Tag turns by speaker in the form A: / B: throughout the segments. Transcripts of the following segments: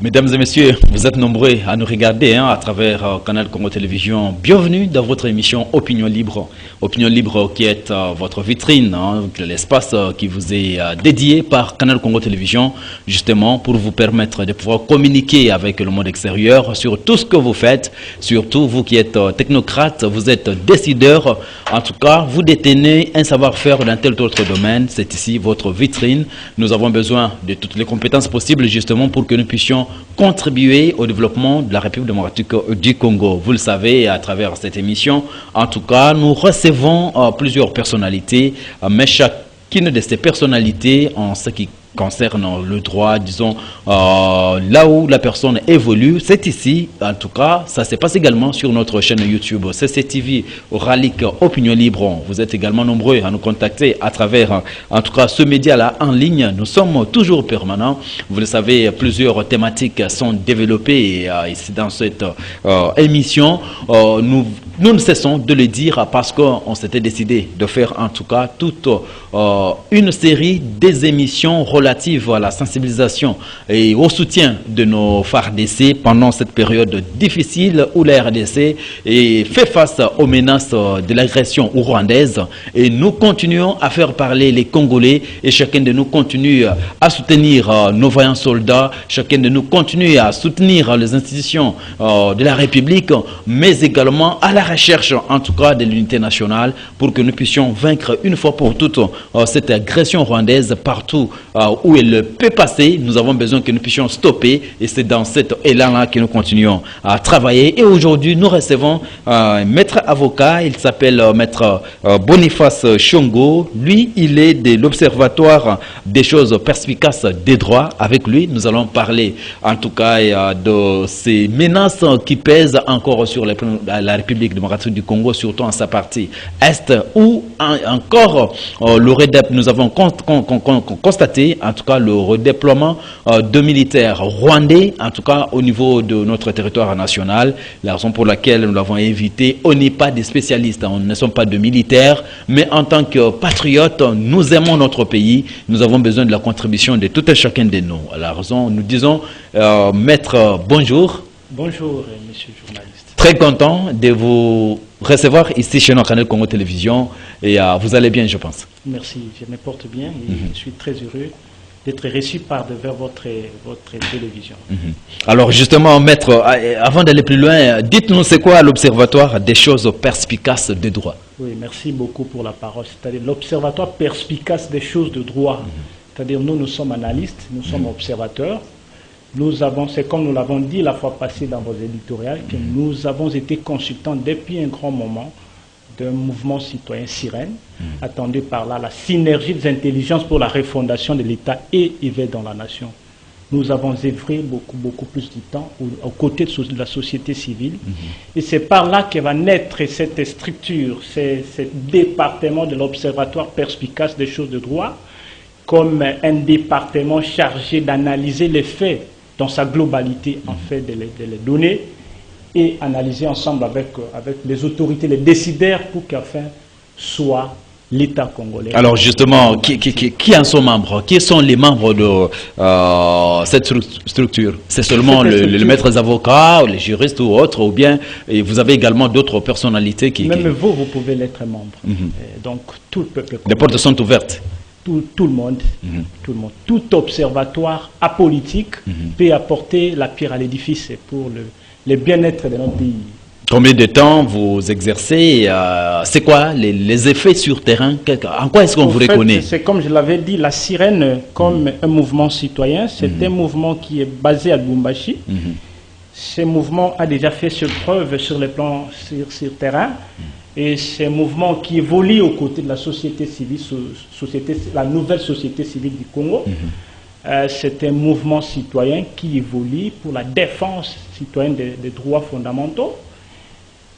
A: Mesdames et messieurs, vous êtes nombreux à nous regarder à travers Canal Congo Télévision. Bienvenue dans votre émission Opinion Libre. Opinion Libre qui est votre vitrine, l'espace qui vous est dédié par Canal Congo Télévision, justement pour vous permettre de pouvoir communiquer avec le monde extérieur sur tout ce que vous faites. Surtout vous qui êtes technocrate, vous êtes décideur. En tout cas, vous détenez un savoir-faire dans tel autre domaine. C'est ici votre vitrine. Nous avons besoin de toutes les compétences possibles justement pour que nous puissions contribuer au développement de la République démocratique du Congo. Vous le savez, à travers cette émission, en tout cas, nous recevons plusieurs personnalités, mais chacune de ces personnalités, en ce qui concerne le droit, disons, là où la personne évolue, c'est ici, en tout cas, ça se passe également sur notre chaîne YouTube, CCTV, Ralik, Opinion Libre. Vous êtes également nombreux à nous contacter à travers, en tout cas, ce média-là en ligne. Nous sommes toujours permanents. Vous le savez, plusieurs thématiques sont développées ici dans cette émission. Nous ne cessons de le dire parce qu'on s'était décidé de faire, en tout cas, toute une série des émissions relatives à la sensibilisation et au soutien de nos FARDC pendant cette période difficile où la RDC fait face aux menaces de l'agression rwandaise. Et nous continuons à faire parler les Congolais et chacun de nous continue à soutenir nos vaillants soldats, chacun de nous continue à soutenir les institutions de la République, mais également à la recherche, en tout cas, de l'unité nationale pour que nous puissions vaincre une fois pour toutes cette agression rwandaise partout où elle peut passer. Nous avons besoin que nous puissions stopper et c'est dans cet élan-là que nous continuons à travailler. Et aujourd'hui, nous recevons un maître avocat, il s'appelle maître Boniface Chongo. Lui, il est de l'Observatoire des choses perspicaces des droits. Avec lui, nous allons parler en tout cas de ces menaces qui pèsent encore sur la République démocratique du Congo, surtout en sa partie est, où encore nous avons constaté en tout cas le redéploiement de militaires rwandais, en tout cas au niveau de notre territoire national. La raison pour laquelle nous l'avons évité, on n'est pas des spécialistes, on ne sommes pas de militaires, mais en tant que patriotes, nous aimons notre pays, nous avons besoin de la contribution de tout et chacun de nous. À la raison, nous disons, maître, bonjour.
B: Bonjour, monsieur le journaliste.
A: Très content de vous recevoir ici chez notre Canal Congo Télévision et vous allez bien, je pense.
B: Merci, je me porte bien et je suis très heureux d'être reçu vers votre télévision.
A: Alors justement, maître, avant d'aller plus loin, dites-nous c'est quoi l'Observatoire des choses perspicaces de droit?
B: Oui, merci beaucoup pour la parole. C'est-à-dire l'Observatoire perspicace des choses de droit. C'est-à-dire nous sommes analystes, nous sommes observateurs. Nous avons, c'est comme nous l'avons dit la fois passée dans vos éditoriales, que nous avons été consultants depuis un grand moment d'un mouvement citoyen Sirène, attendu par là la synergie des intelligences pour la refondation de l'État et éveil dans la nation. Nous avons œuvré beaucoup plus de temps aux côtés de la société civile. Et c'est par là que va naître cette structure, ce département de l'Observatoire perspicace des choses de droit, comme un département chargé d'analyser les faits dans sa globalité, en fait, de les donner et analyser ensemble avec les autorités, les décideurs, pour qu'afin soit l'État congolais.
A: Alors justement, qui en sont membres? Qui sont les membres de cette structure? C'est seulement le maître avocat, les juristes ou autres, ou bien et vous avez également d'autres personnalités qui...
B: Même vous pouvez l'être membre. Donc tout le peuple congolais.
A: Les portes sont ouvertes.
B: Tout le monde, tout observatoire apolitique peut apporter la pierre à l'édifice pour le bien-être de notre pays.
A: Combien de temps vous exercez? C'est quoi les effets sur terrain? En quoi est-ce qu'on vous reconnaît?
B: C'est comme je l'avais dit, la Sirène, comme un mouvement citoyen, c'est un mouvement qui est basé à Lubumbashi. Ce mouvement a déjà fait ses preuves sur le plan sur terrain. Et c'est un mouvement qui évolue aux côtés de la société civile, la nouvelle société civile du Congo. C'est un mouvement citoyen qui évolue pour la défense citoyenne des droits fondamentaux.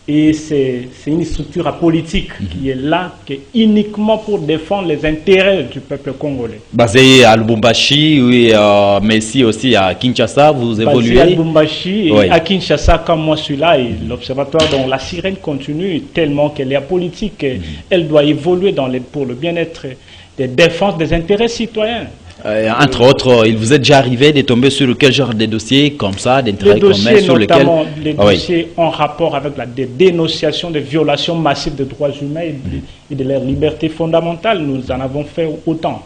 B: Et c'est une structure apolitique qui est là uniquement pour défendre les intérêts du peuple congolais.
A: Basé à Lubumbashi, oui, mais ici aussi à Kinshasa, vous évoluez.
B: Basé à Lubumbashi et à Kinshasa, comme moi je suis là, et l'observatoire dont la Sirène continue tellement qu'elle est apolitique, elle doit évoluer pour le bien-être des défenses des intérêts citoyens.
A: Entre autres, il vous est déjà arrivé de tomber sur quel genre de dossiers comme ça, d'intérêt commun sur lesquels...
B: Les dossiers en rapport avec la dénonciation des violations massives des droits humains et de leurs libertés fondamentales. Nous en avons fait autant.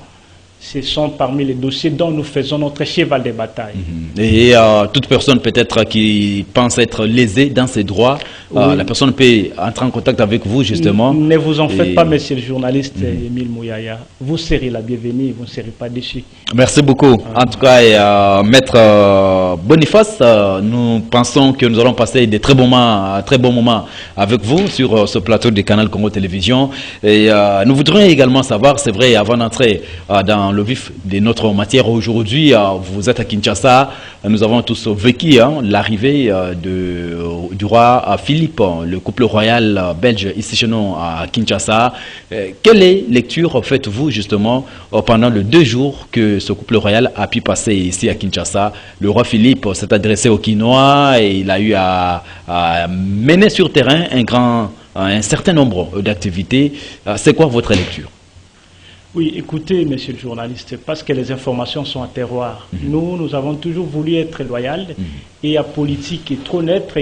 B: Ce sont parmi les dossiers dont nous faisons notre cheval de bataille.
A: Et toute personne peut-être qui pense être lésée dans ses droits, la personne peut entrer en contact avec vous justement.
B: Ne vous en faites pas, monsieur le journaliste Émile Mouyaya. Vous serez la bienvenue, vous ne serez pas déçus.
A: Merci beaucoup. En tout cas, Maître Boniface, nous pensons que nous allons passer des très bons moments avec vous sur ce plateau du Canal Congo Télévision. Et nous voudrions également savoir, c'est vrai, avant d'entrer dans le vif de notre matière aujourd'hui, vous êtes à Kinshasa, nous avons tous vécu l'arrivée du roi Philippe, le couple royal belge ici chez nous à Kinshasa. Quelle lecture faites-vous justement pendant les 2 jours que ce couple royal a pu passer ici à Kinshasa? Le roi Philippe s'est adressé aux Kinois et il a eu à mener sur terrain un certain nombre d'activités. C'est quoi votre lecture?
B: Oui, écoutez, monsieur le journaliste, parce que les informations sont à terroir. Nous avons toujours voulu être loyaux et apolitiques et trop neutres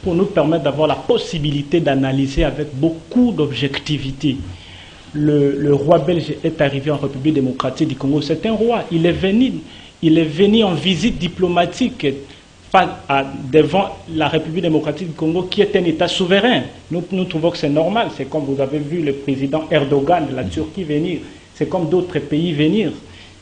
B: pour nous permettre d'avoir la possibilité d'analyser avec beaucoup d'objectivité. Le roi belge est arrivé en République démocratique du Congo. C'est un roi. Il est venu en visite diplomatique devant la République démocratique du Congo, qui est un État souverain. Nous trouvons que c'est normal. C'est comme vous avez vu le président Erdogan de la Turquie venir. C'est comme d'autres pays venir.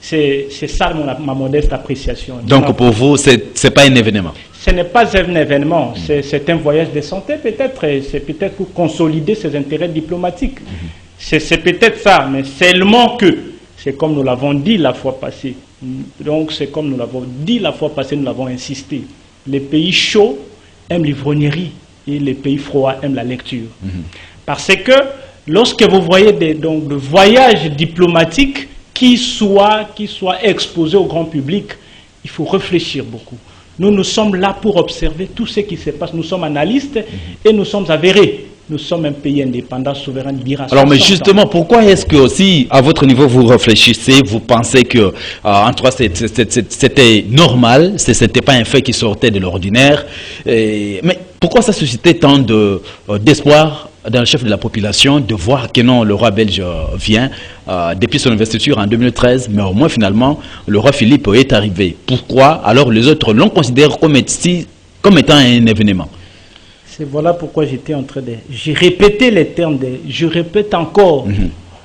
B: C'est ça ma modeste appréciation.
A: Donc pour vous, ce n'est pas un événement?
B: Ce n'est pas un événement. C'est un voyage de santé peut-être. C'est peut-être pour consolider ses intérêts diplomatiques. C'est peut-être ça, mais seulement que c'est comme nous l'avons dit la fois passée. Donc c'est comme nous l'avons dit la fois passée, nous l'avons insisté. Les pays chauds aiment l'ivrognerie et les pays froids aiment la lecture. Parce que lorsque vous voyez des voyages diplomatiques qui soient exposés au grand public, il faut réfléchir beaucoup. Nous sommes là pour observer tout ce qui se passe. Nous sommes analystes et nous sommes avérés. Nous sommes un pays indépendant, souverain, d'Irak.
A: Alors, mais justement, pourquoi est-ce que aussi, à votre niveau, vous réfléchissez, vous pensez que, en tout cas, c'était normal, ce n'était pas un fait qui sortait de l'ordinaire, mais pourquoi ça suscitait tant d'espoir dans le chef de la population de voir que non, le roi belge vient depuis son investiture en 2013, mais au moins finalement, le roi Philippe est arrivé. Pourquoi alors les autres l'ont considéré comme étant un événement?
B: Voilà pourquoi j'étais en train de... J'ai répété les termes, je répète encore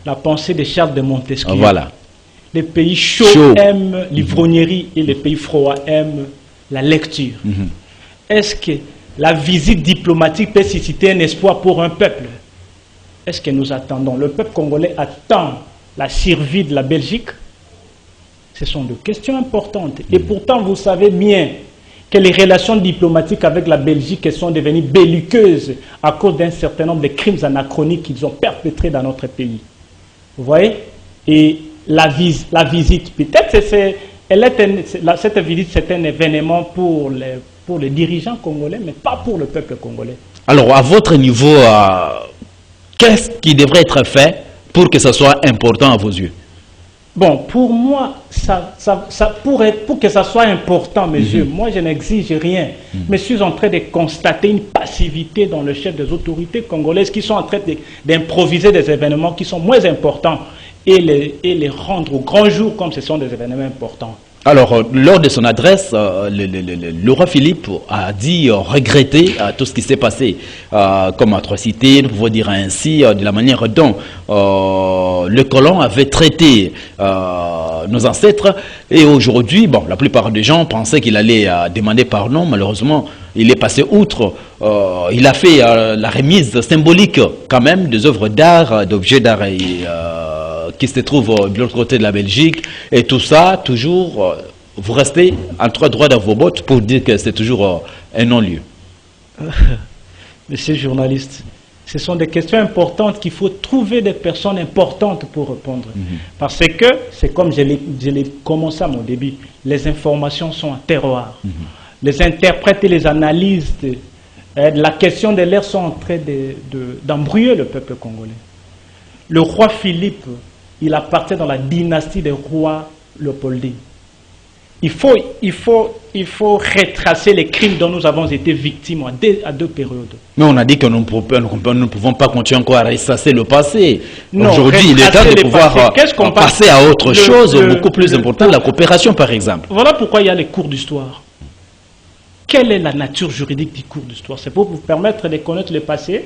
B: la pensée de Charles de Montesquieu.
A: Voilà.
B: Les pays chauds aiment l'ivrognerie et les pays froids aiment la lecture. Est-ce que la visite diplomatique peut susciter un espoir pour un peuple? Est-ce que nous attendons? Le peuple congolais attend la survie de la Belgique? Ce sont des questions importantes. Et pourtant, vous savez bien que les relations diplomatiques avec la Belgique sont devenues belliqueuses à cause d'un certain nombre de crimes anachroniques qu'ils ont perpétrés dans notre pays. Vous voyez? Et la visite, peut-être, cette visite, c'est un événement pour les dirigeants congolais, mais pas pour le peuple congolais.
A: Alors, à votre niveau, qu'est-ce qui devrait être fait pour que ce soit important à vos yeux?
B: Bon, pour moi, pour que ça soit important, monsieur, moi je n'exige rien. Mais je suis en train de constater une passivité dans le chef des autorités congolaises qui sont en train d'improviser des événements qui sont moins importants et les rendre au grand jour comme ce sont des événements importants.
A: Alors, lors de son adresse, le roi Philippe a dit regretter tout ce qui s'est passé comme atrocité, nous pouvons dire ainsi, de la manière dont le colon avait traité nos ancêtres. Et aujourd'hui, bon, la plupart des gens pensaient qu'il allait demander pardon. Malheureusement, il est passé outre. Il a fait la remise symbolique quand même des œuvres d'art, d'objets d'art qui se trouvent de l'autre côté de la Belgique. Et tout ça, toujours, vous restez entre droit dans vos bottes pour dire que c'est toujours un non-lieu.
B: Monsieur le journaliste, ce sont des questions importantes qu'il faut trouver des personnes importantes pour répondre. Parce que, c'est comme je l'ai commencé à mon début, les informations sont à terroir. Les interprètes et les analystes de la question de l'air sont en train d'embrouiller le peuple congolais. Le roi Philippe, il appartient dans la dynastie des rois léopoldins. Il faut retracer les crimes dont nous avons été victimes à deux périodes.
A: Mais on a dit que nous ne pouvons pas continuer encore à ressasser le passé.
B: Aujourd'hui,
A: il est temps de pouvoir passer à autre chose, beaucoup plus important, la coopération par exemple.
B: Voilà pourquoi il y a les cours d'histoire. Quelle est la nature juridique du cours d'histoire? C'est pour vous permettre de connaître le passé,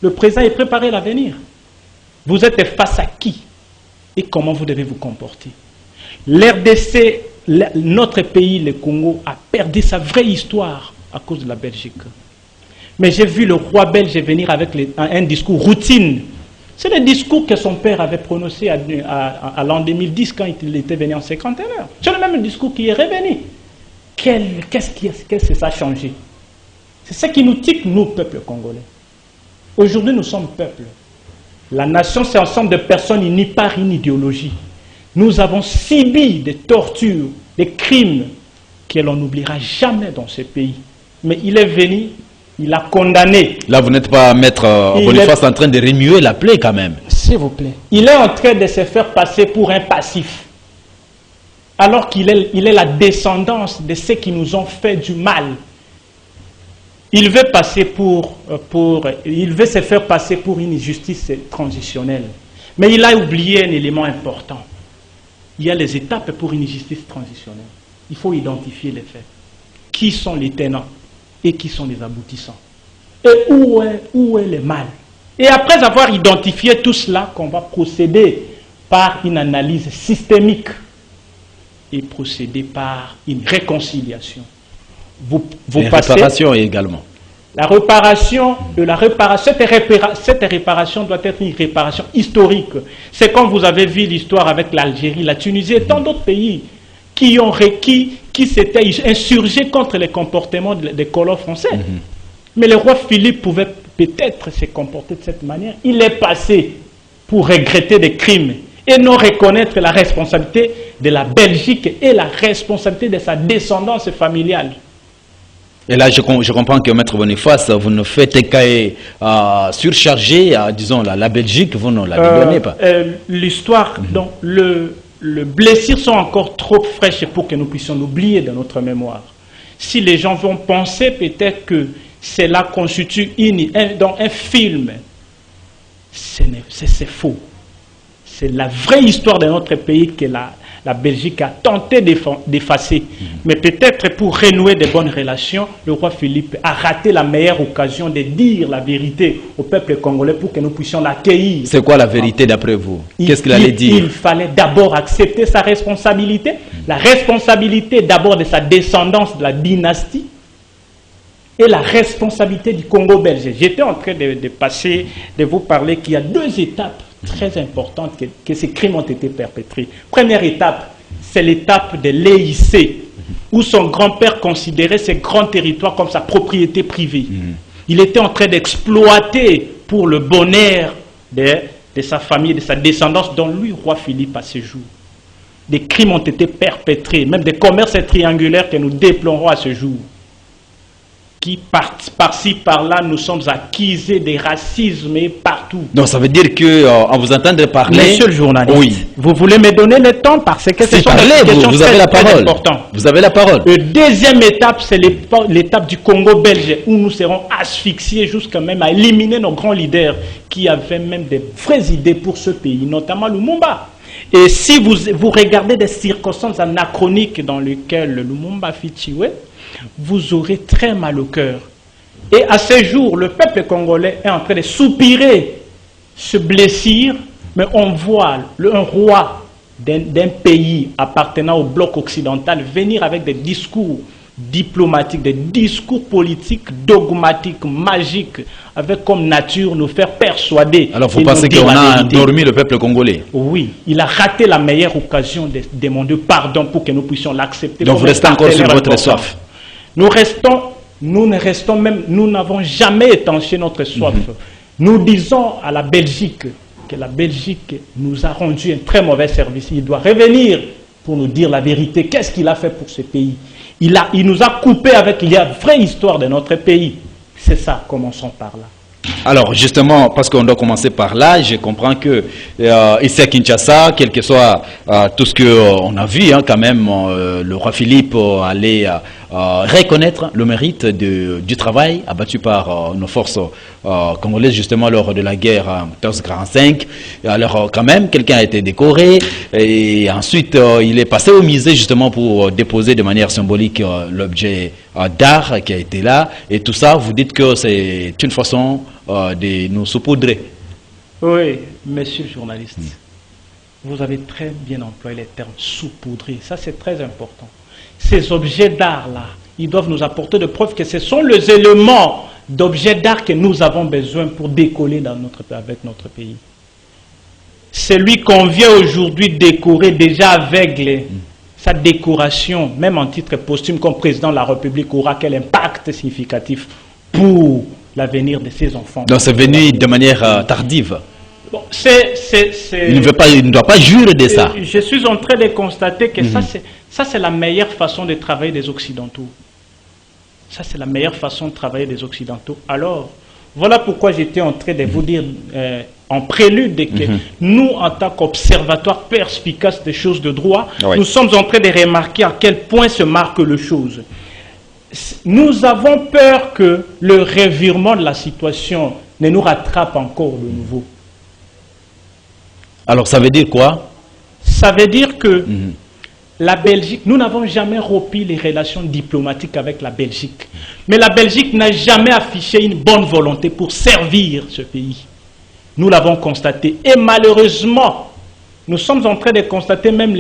B: le présent et préparer l'avenir. Vous êtes face à qui et comment vous devez vous comporter. L'RDC, notre pays, le Congo, a perdu sa vraie histoire à cause de la Belgique. Mais j'ai vu le roi belge venir avec un discours routine. C'est le discours que son père avait prononcé à l'an 2010 quand il était venu en cinquantenaire. C'est le même discours qui est revenu. Qu'est-ce que ça a changé? C'est ce qui nous tique, nous, peuple congolais. Aujourd'hui, nous sommes peuple. La nation, c'est un ensemble de personnes unies par une idéologie. Nous avons subi des tortures, des crimes que l'on n'oubliera jamais dans ce pays. Mais il est venu, il a condamné.
A: Là, vous n'êtes pas, maître Boniface, en train de remuer la plaie quand même.
B: S'il vous plaît. Il est en train de se faire passer pour un passif. Alors qu'il est la descendance de ceux qui nous ont fait du mal. Il veut se faire passer pour une justice transitionnelle. Mais il a oublié un élément important. Il y a les étapes pour une justice transitionnelle. Il faut identifier les faits. Qui sont les tenants et qui sont les aboutissants. Et où est le mal. Et après avoir identifié tout cela, qu'on va procéder par une analyse systémique et procéder par une réconciliation.
A: La réparation également.
B: La réparation, cette réparation doit être une réparation historique. C'est comme vous avez vu l'histoire avec l'Algérie, la Tunisie et tant d'autres pays qui s'étaient insurgés contre les comportements des colons français. Mais le roi Philippe pouvait peut-être se comporter de cette manière. Il est passé pour regretter des crimes et non reconnaître la responsabilité de la Belgique et la responsabilité de sa descendance familiale.
A: Et là, je comprends que Maître Boniface, vous ne faites qu'à surcharger, disons, la Belgique, vous ne la donnez pas.
B: L'histoire, donc, les blessures sont encore trop fraîches pour que nous puissions l'oublier dans notre mémoire. Si les gens vont penser peut-être que cela constitue un film, c'est faux. C'est la vraie histoire de notre pays que la Belgique a tenté d'effacer. Mais peut-être pour renouer de bonnes relations, le roi Philippe a raté la meilleure occasion de dire la vérité au peuple congolais pour que nous puissions l'accueillir.
A: C'est quoi la vérité d'après vous? Qu'est-ce qu'il allait dire?
B: Il fallait d'abord accepter sa responsabilité, la responsabilité d'abord de sa descendance de la dynastie et la responsabilité du Congo belge. J'étais en train de vous parler qu'il y a deux étapes très importante que ces crimes ont été perpétrés. Première étape, c'est l'étape de l'EIC, où son grand-père considérait ces grands territoires comme sa propriété privée. Il était en train d'exploiter pour le bonheur de sa famille, de sa descendance, dont lui, roi Philippe, à ce jour. Des crimes ont été perpétrés, même des commerces triangulaires que nous déplorons à ce jour. Qui par-ci, par-là, nous sommes accusés de racisme et partout.
A: Donc ça veut dire qu'en vous entendre parler...
B: Monsieur le journaliste, oui. Vous voulez me donner le temps parce que ce sont des questions
A: vous avez la parole. Vous avez la parole.
B: La deuxième étape, c'est l'étape du Congo belge, où nous serons asphyxiés jusqu'à même à éliminer nos grands leaders qui avaient même des vraies idées pour ce pays, notamment Lumumba. Et si vous regardez des circonstances anachroniques dans lesquelles Lumumba fit tuer, vous aurez très mal au cœur. Et à ce jour, le peuple congolais est en train de soupirer, se blessir, mais on voit un roi d'un pays appartenant au bloc occidental venir avec des discours diplomatiques, des discours politiques, dogmatiques, magiques, avec comme nature nous faire persuader.
A: Alors vous pensez qu'on a endormi le peuple congolais?
B: Oui, il a raté la meilleure occasion de demander pardon pour que nous puissions l'accepter.
A: Donc vous restez encore sur votre soif?
B: Nous n'avons jamais étanché notre soif. Nous disons à la Belgique que la Belgique nous a rendu un très mauvais service. Il doit revenir pour nous dire la vérité. Qu'est-ce qu'il a fait pour ce pays? Il nous a coupé avec la vraie histoire de notre pays. C'est ça, commençons par là.
A: Alors justement, parce qu'on doit commencer par là, je comprends que ici à Kinshasa, quel que soit tout ce qu'on a vu, hein, quand même, le roi Philippe allait reconnaître le mérite du travail abattu par nos forces congolaises justement lors de la guerre en 1445. Alors quand même, quelqu'un a été décoré et ensuite il est passé au musée justement pour déposer de manière symbolique l'objet d'art qui a été là. Et tout ça, vous dites que c'est une façon de nous saupoudrer.
B: Oui, monsieur le journaliste, vous avez très bien employé les termes saupoudrer. Ça, c'est très important. Ces objets d'art-là, ils doivent nous apporter de preuves que ce sont les éléments d'objets d'art que nous avons besoin pour décoller avec notre pays. Celui qu'on vient aujourd'hui décorer déjà aveugle, sa décoration, même en titre posthume comme président de la République, aura quel impact significatif pour l'avenir de ses enfants.
A: Donc c'est venu de manière tardive.
B: Bon,
A: il ne doit pas jurer de ça.
B: Je suis en train de constater que ça c'est la meilleure façon de travailler des Occidentaux. Ça c'est la meilleure façon de travailler des Occidentaux. Alors, voilà pourquoi j'étais en train de vous dire en prélude que nous, en tant qu'observatoire perspicace des choses de droit, nous sommes en train de remarquer à quel point se marque le chose. Nous avons peur que le revirement de la situation ne nous rattrape encore de nouveau.
A: Alors ça veut dire quoi?
B: Ça veut dire que la Belgique, nous n'avons jamais rompu les relations diplomatiques avec la Belgique. Mais la Belgique n'a jamais affiché une bonne volonté pour servir ce pays. Nous l'avons constaté. Et malheureusement, nous sommes en train de constater même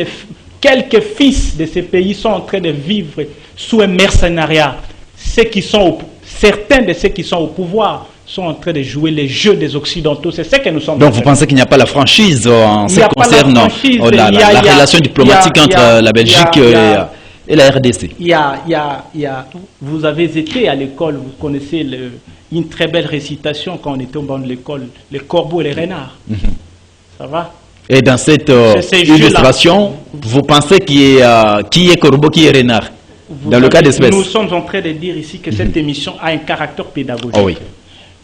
B: quelques fils de ces pays sont en train de vivre sous un mercenariat. Certains de ceux qui sont au pouvoir sont en train de jouer les jeux des Occidentaux. C'est ce que nous sommes.
A: Donc vous pensez qu'il n'y a pas la franchise en ce qui concerne la relation diplomatique entre la Belgique et la RDC?
B: Vous avez été à l'école, vous connaissez une très belle récitation quand on était au banc de l'école, les corbeaux et les renards. Ça va?
A: Et dans cette illustration, vous pensez qui est corbeau, qui est renard? Dans le cas d'espèce.
B: Nous sommes en train de dire ici que cette émission a un caractère pédagogique.
A: Oh oui.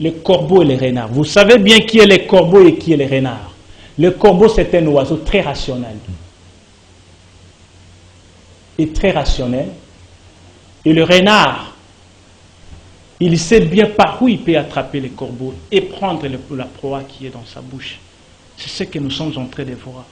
B: Les corbeaux et les renards. Vous savez bien qui est les corbeaux et qui est les renards. Le corbeau, c'est un oiseau très rationnel. Et très rationnel. Et le renard, il sait bien par où il peut attraper les corbeaux et prendre la proie qui est dans sa bouche. C'est ce que nous sommes en train de voir.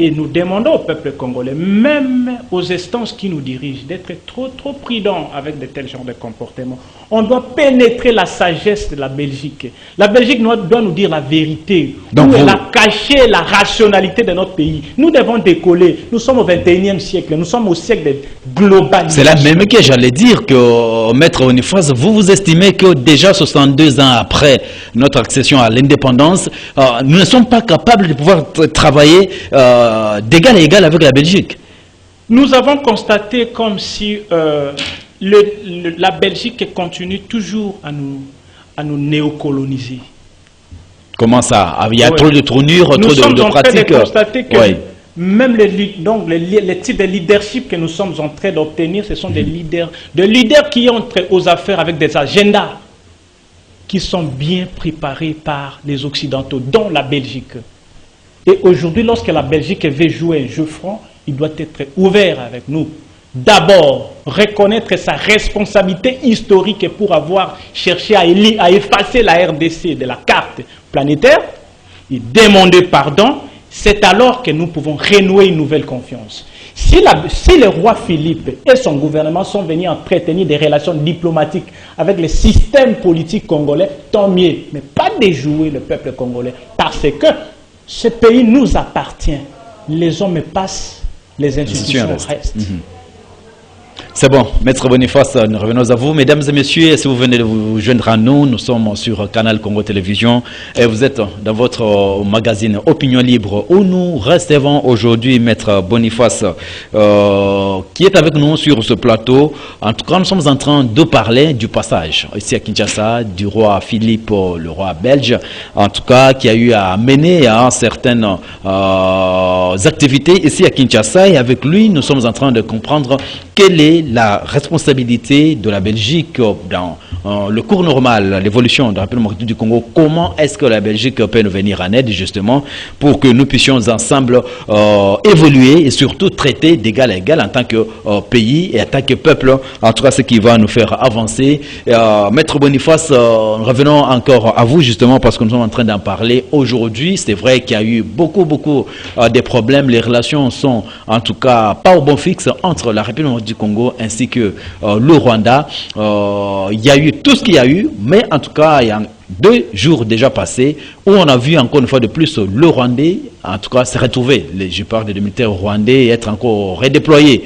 B: Et nous demandons au peuple congolais, même aux instances qui nous dirigent, d'être trop prudents avec de tels genres de comportements. On doit pénétrer la sagesse de la Belgique. La Belgique doit nous dire la vérité. Donc elle a caché la rationalité de notre pays. Nous devons décoller. Nous sommes au 21e siècle. Nous sommes au siècle de globalisation.
A: C'est là même que j'allais dire que, Maître Boniface, vous estimez que déjà 62 ans après notre accession à l'indépendance, nous ne sommes pas capables de pouvoir travailler d'égal à égal avec la Belgique.
B: Nous avons constaté comme si la Belgique continue toujours à nous néocoloniser.
A: Comment ça? Il y a trop de tournures, trop de pratiques. Nous sommes en train de
B: constater que même les types de leadership que nous sommes en train d'obtenir, ce sont des leaders qui entrent aux affaires avec des agendas qui sont bien préparés par les Occidentaux, dont la Belgique. Et aujourd'hui, lorsque la Belgique veut jouer un jeu franc, il doit être ouvert avec nous. D'abord, reconnaître sa responsabilité historique pour avoir cherché à effacer la RDC de la carte planétaire et demander pardon. C'est alors que nous pouvons renouer une nouvelle confiance. Si le roi Philippe et son gouvernement sont venus entretenir des relations diplomatiques avec le système politique congolais, tant mieux. Mais pas déjouer le peuple congolais. Parce que ce pays nous appartient. Les hommes passent, les institutions restent.
A: C'est bon, Maître Boniface, nous revenons à vous. Mesdames et messieurs, si vous venez de vous joindre à nous, nous sommes sur Canal Congo Télévision et vous êtes dans votre magazine Opinion Libre où nous recevons aujourd'hui Maître Boniface qui est avec nous sur ce plateau. En tout cas, nous sommes en train de parler du passage ici à Kinshasa du roi Philippe, le roi belge, en tout cas qui a eu à mener certaines activités ici à Kinshasa et avec lui, nous sommes en train de comprendre quel est est la responsabilité de la Belgique dans le cours normal, l'évolution de la République démocratique du Congo? Comment est-ce que la Belgique peut nous venir en aide justement pour que nous puissions ensemble évoluer et surtout traiter d'égal à égal en tant que pays et en tant que peuple, en tout cas ce qui va nous faire avancer. Maître Boniface, revenons encore à vous justement parce que nous sommes en train d'en parler aujourd'hui. C'est vrai qu'il y a eu beaucoup de problèmes. Les relations sont en tout cas pas au bon fixe entre la République du Congo ainsi que le Rwanda. Il y a eu tout ce qu'il y a eu, mais en tout cas il y a 2 jours déjà passés où on a vu encore une fois de plus le Rwandais, en tout cas se retrouver, je parle des militaires rwandais, être encore redéployés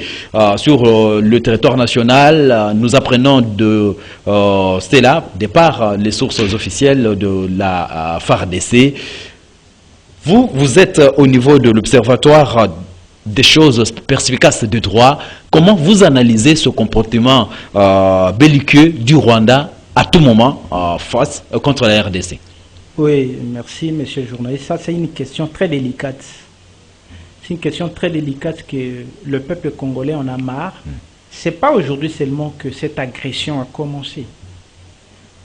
A: sur le territoire national. Nous apprenons de cela, de par les sources officielles de la FARDC. Vous êtes au niveau de l'Observatoire des choses perspicaces de droit. Comment vous analysez ce comportement belliqueux du Rwanda à tout moment face contre la RDC?
B: Oui, merci monsieur le journaliste. Ça, c'est une question très délicate. C'est une question très délicate que le peuple congolais en a marre. Ce n'est pas aujourd'hui seulement que cette agression a commencé.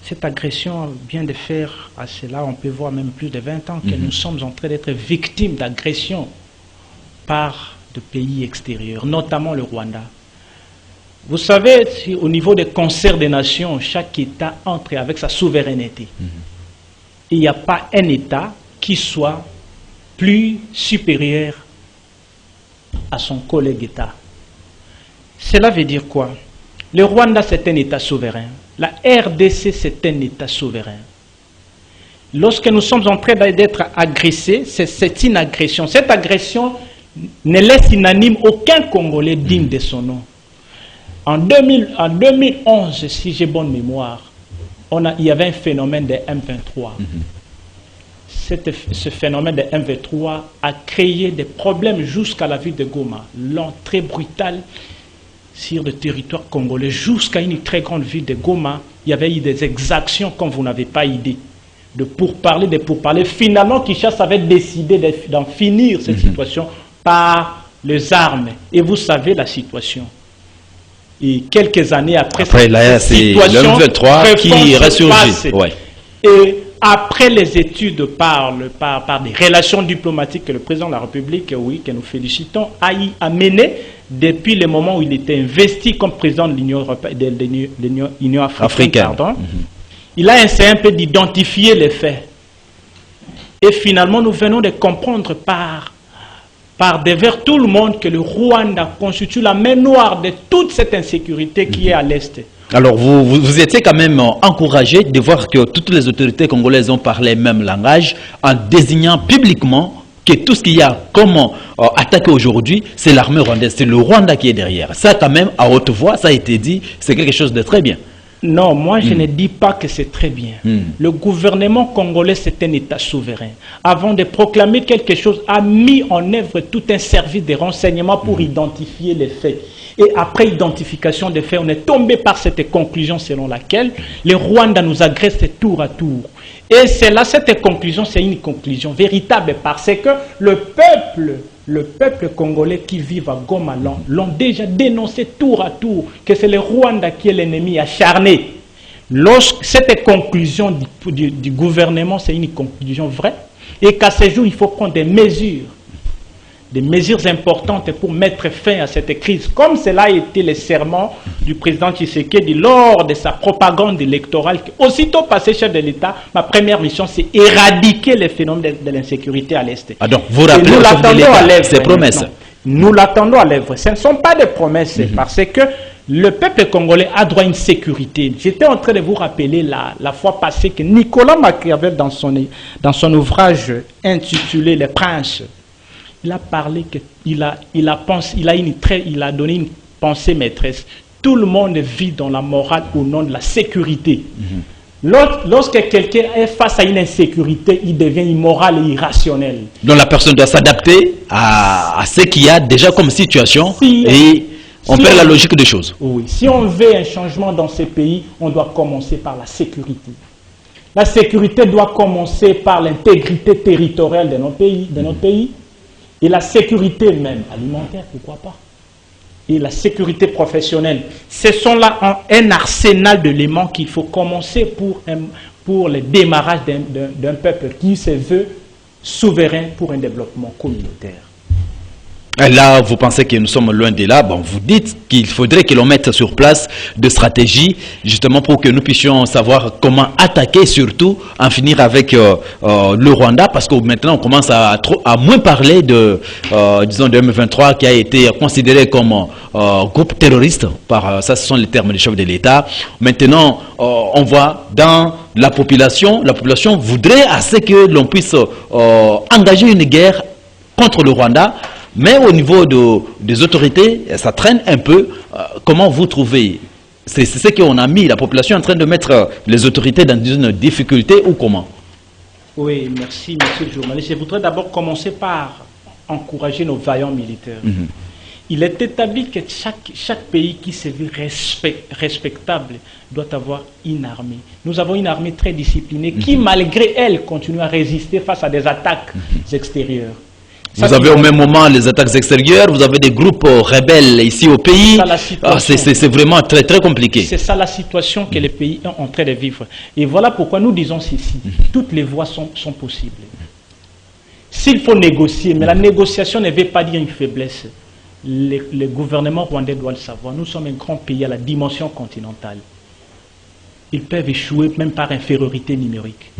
B: Cette agression vient de faire à cela, on peut voir même plus de 20 ans que nous sommes en train d'être victimes d'agression par de pays extérieurs, notamment le Rwanda. Vous savez, si au niveau des concerts des nations, chaque État entre avec sa souveraineté. Il n'y a pas un État qui soit plus supérieur à son collègue État. Cela veut dire quoi? Le Rwanda, c'est un État souverain. La RDC, c'est un État souverain. Lorsque nous sommes en train d'être agressés, c'est une agression. Cette agression ne laisse inanime aucun Congolais digne de son nom. En 2011, si j'ai bonne mémoire, il y avait un phénomène de M23. Ce phénomène de M23 a créé des problèmes jusqu'à la ville de Goma. L'entrée brutale sur le territoire congolais jusqu'à une très grande ville de Goma. Il y avait eu des exactions comme vous n'avez pas idée. De pourparler. Finalement, Kinshasa avait décidé d'en finir cette situation par les armes. Et vous savez la situation. Et quelques années après
A: là, c'est le M23 qui ressurgit. Ouais.
B: Et après les études par des relations diplomatiques que le président de la République, oui, que nous félicitons, a mené depuis le moment où il était investi comme président de l'Union africaine. Il a essayé un peu d'identifier les faits. Et finalement, nous venons de comprendre par devers tout le monde que le Rwanda constitue la main noire de toute cette insécurité qui est à l'Est.
A: Alors, vous étiez quand même encouragé de voir que toutes les autorités congolaises ont parlé le même langage en désignant publiquement que tout ce qu'il y a comme attaque aujourd'hui, c'est l'armée rwandaise, c'est le Rwanda qui est derrière. Ça, quand même, à haute voix, ça a été dit, c'est quelque chose de très bien.
B: Non, moi je ne dis pas que c'est très bien. Le gouvernement congolais, c'est un État souverain. Avant de proclamer quelque chose, a mis en œuvre tout un service de renseignement pour identifier les faits. Et après identification des faits, on est tombé par cette conclusion selon laquelle le Rwanda nous agresse tour à tour. Et c'est là, cette conclusion, c'est une conclusion véritable parce que le peuple congolais qui vit à Goma l'ont déjà dénoncé tour à tour, que c'est le Rwanda qui est l'ennemi acharné. Cette conclusion du gouvernement, c'est une conclusion vraie, et qu'à ce jour, il faut prendre des mesures importantes pour mettre fin à cette crise, comme cela a été le serment du président Tshisekedi lors de sa propagande électorale. Aussitôt passé chef de l'État, ma première mission, c'est éradiquer les phénomènes de l'insécurité à l'Est.
A: Ah donc, vous rappelez au chef de l'État ces promesses?
B: Nous l'attendons à l'œuvre. Ce ne sont pas des promesses, parce que le peuple congolais a droit à une sécurité. J'étais en train de vous rappeler la fois passée que Nicolas Machiavel, dans son ouvrage intitulé « Les Princes », il a parlé qu'il a donné une pensée maîtresse. Tout le monde vit dans la morale au nom de la sécurité. Lorsque quelqu'un est face à une insécurité, il devient immoral et irrationnel.
A: Donc la personne doit s'adapter à ce qu'il y a déjà comme situation et on perd la logique des choses.
B: Oui, si on veut un changement dans ces pays, on doit commencer par la sécurité. La sécurité doit commencer par l'intégrité territoriale de notre pays. Et la sécurité même alimentaire, pourquoi pas? et la sécurité professionnelle. Ce sont là un arsenal d'éléments qu'il faut commencer pour le démarrage d'un peuple qui se veut souverain pour un développement communautaire.
A: Là, vous pensez que nous sommes loin de là. Bon, vous dites qu'il faudrait que l'on mette sur place des stratégies, justement pour que nous puissions savoir comment attaquer, surtout en finir avec le Rwanda, parce que maintenant on commence à moins parler de, disons, de M23 qui a été considéré comme groupe terroriste. Ça, ce sont les termes des chefs de l'État. Maintenant, on voit dans la population voudrait assez que l'on puisse engager une guerre contre le Rwanda. Mais au niveau des autorités, ça traîne un peu. Comment vous trouvez? C'est ce qu'on a mis, la population en train de mettre les autorités dans une difficulté ou comment?
B: Oui, merci, monsieur le journaliste. Je voudrais d'abord commencer par encourager nos vaillants militaires. Il est établi que chaque pays qui se veut respectable doit avoir une armée. Nous avons une armée très disciplinée qui, malgré elle, continue à résister face à des attaques extérieures.
A: Vous avez au même moment les attaques extérieures, vous avez des groupes rebelles ici au pays. C'est vraiment très, très compliqué.
B: C'est ça la situation que les pays sont en train de vivre. Et voilà pourquoi nous disons ceci. Toutes les voies sont possibles. S'il faut négocier, mais la négociation ne veut pas dire une faiblesse. Le gouvernement rwandais doit le savoir. Nous sommes un grand pays à la dimension continentale. Ils peuvent échouer même par infériorité numérique.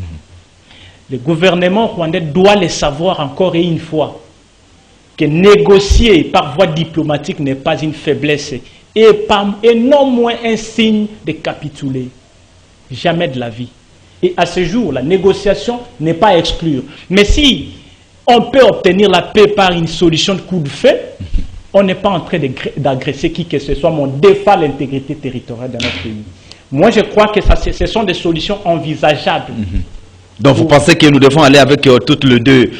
B: Le gouvernement rwandais doit le savoir encore et une fois que négocier par voie diplomatique n'est pas une faiblesse et non moins un signe de capituler. Jamais de la vie. Et à ce jour, la négociation n'est pas à exclure. Mais si on peut obtenir la paix par une solution de coup de feu, on n'est pas en train d'agresser qui que ce soit, mais on défend l'intégrité territoriale de notre pays. Moi, je crois que ce sont des solutions envisageables.
A: Donc vous pensez que nous devons aller avec toutes les deux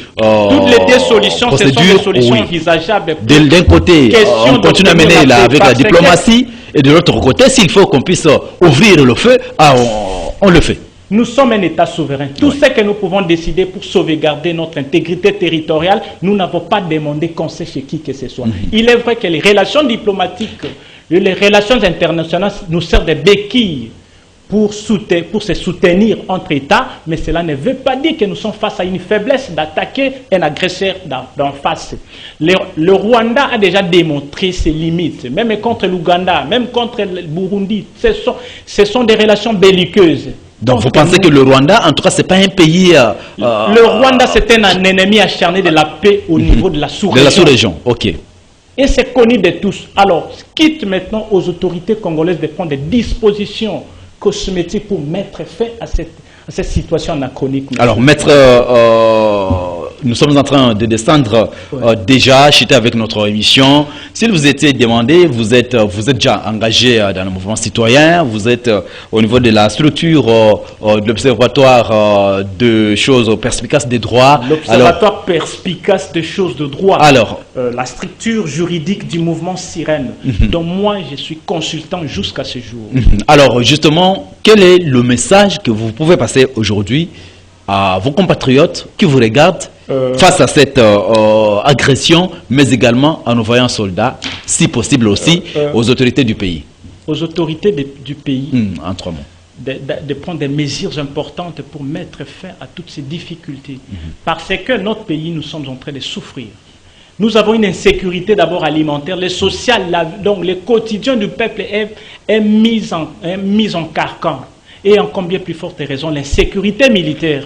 B: solutions, procédures, ce sont des solutions envisageables.
A: D'un côté, on continue à mener avec la diplomatie, et de l'autre côté, s'il faut qu'on puisse ouvrir le feu, on le fait.
B: Nous sommes un État souverain. Tout ce que nous pouvons décider pour sauvegarder notre intégrité territoriale, nous n'avons pas demandé conseil chez qui que ce soit. Il est vrai que les relations diplomatiques, les relations internationales nous servent de béquilles pour se soutenir entre États, mais cela ne veut pas dire que nous sommes face à une faiblesse d'attaquer un agresseur d'en face. Le Rwanda a déjà démontré ses limites, même contre l'Ouganda, même contre le Burundi. Ce sont des relations belliqueuses.
A: Donc vous pensez que le Rwanda, en tout cas, ce n'est pas un pays...
B: Le Rwanda, c'est un ennemi acharné de la paix au niveau de la sous-région.
A: De la sous-région, ok.
B: Et c'est connu de tous. Alors, quitte maintenant aux autorités congolaises de prendre des dispositions cosmétiques pour mettre fin à cette situation anachronique.
A: Alors, maître, nous sommes en train de descendre déjà, chuter avec notre émission. S'il vous était demandé, vous êtes déjà engagé dans le mouvement citoyen, vous êtes au niveau de la structure de l'Observatoire de choses perspicaces des droits.
B: L'Observatoire perspicace des choses de droit. Alors, la structure juridique du mouvement Sirène, dont moi je suis consultant jusqu'à ce jour.
A: Alors, justement, quel est le message que vous pouvez passer aujourd'hui à vos compatriotes qui vous regardent face à cette agression, mais également à nos vaillants soldats, si possible aussi, aux autorités du pays?
B: Aux autorités du pays,
A: en 3 mots.
B: De prendre des mesures importantes pour mettre fin à toutes ces difficultés. Parce que notre pays, nous sommes en train de souffrir. Nous avons une insécurité d'abord alimentaire, le social, donc le quotidien du peuple est mis en carcan. Et en combien plus forte raison, l'insécurité militaire.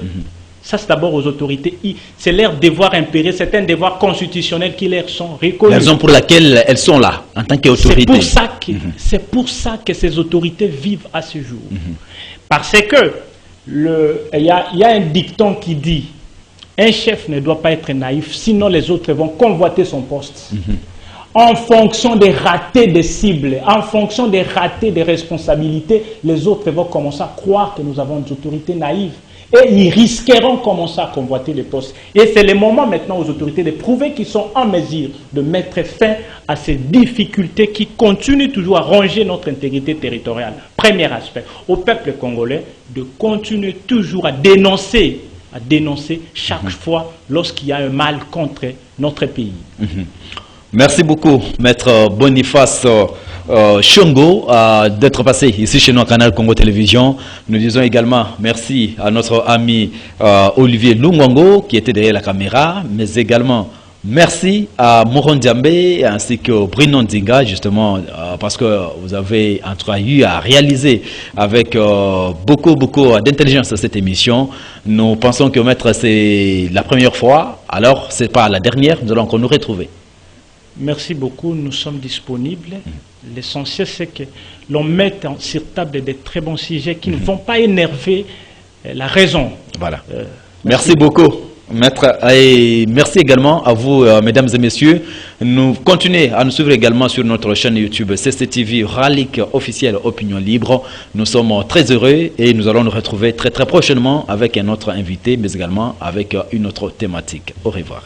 B: Ça, c'est d'abord aux autorités. C'est leur devoir impérieux, c'est un devoir constitutionnel qui leur sont reconnus.
A: La raison pour laquelle elles sont là, en tant qu'autorités.
B: C'est pour ça que ces autorités vivent à ce jour. Parce que il y a un dicton qui dit un chef ne doit pas être naïf, sinon les autres vont convoiter son poste. En fonction des ratés des cibles, en fonction des ratés des responsabilités, les autres vont commencer à croire que nous avons des autorités naïves. Et ils risqueront de commencer à convoiter les postes. Et c'est le moment maintenant aux autorités de prouver qu'ils sont en mesure de mettre fin à ces difficultés qui continuent toujours à ronger notre intégrité territoriale. Premier aspect. Au peuple congolais de continuer toujours à dénoncer chaque fois lorsqu'il y a un mal contre notre pays.
A: Merci beaucoup, Maître Boniface Chongo, d'être passé ici chez nous au Canal Congo Télévision. Nous disons également merci à notre ami Olivier Lungongo qui était derrière la caméra, mais également merci à Moron Diambé ainsi que Bruno Ndinga, justement, parce que vous avez en tout cas eu à réaliser avec beaucoup d'intelligence cette émission. Nous pensons que Maître, c'est la première fois, alors c'est pas la dernière, nous allons encore nous retrouver.
B: Merci beaucoup, nous sommes disponibles. L'essentiel, c'est que l'on mette sur table des très bons sujets qui ne vont pas énerver la raison.
A: Voilà. Merci beaucoup, Maître. Et merci également à vous, mesdames et messieurs. Nous continuez à nous suivre également sur notre chaîne YouTube CCTV Ralik officiel Opinion Libre. Nous sommes très heureux et nous allons nous retrouver très prochainement avec un autre invité, mais également avec une autre thématique. Au revoir.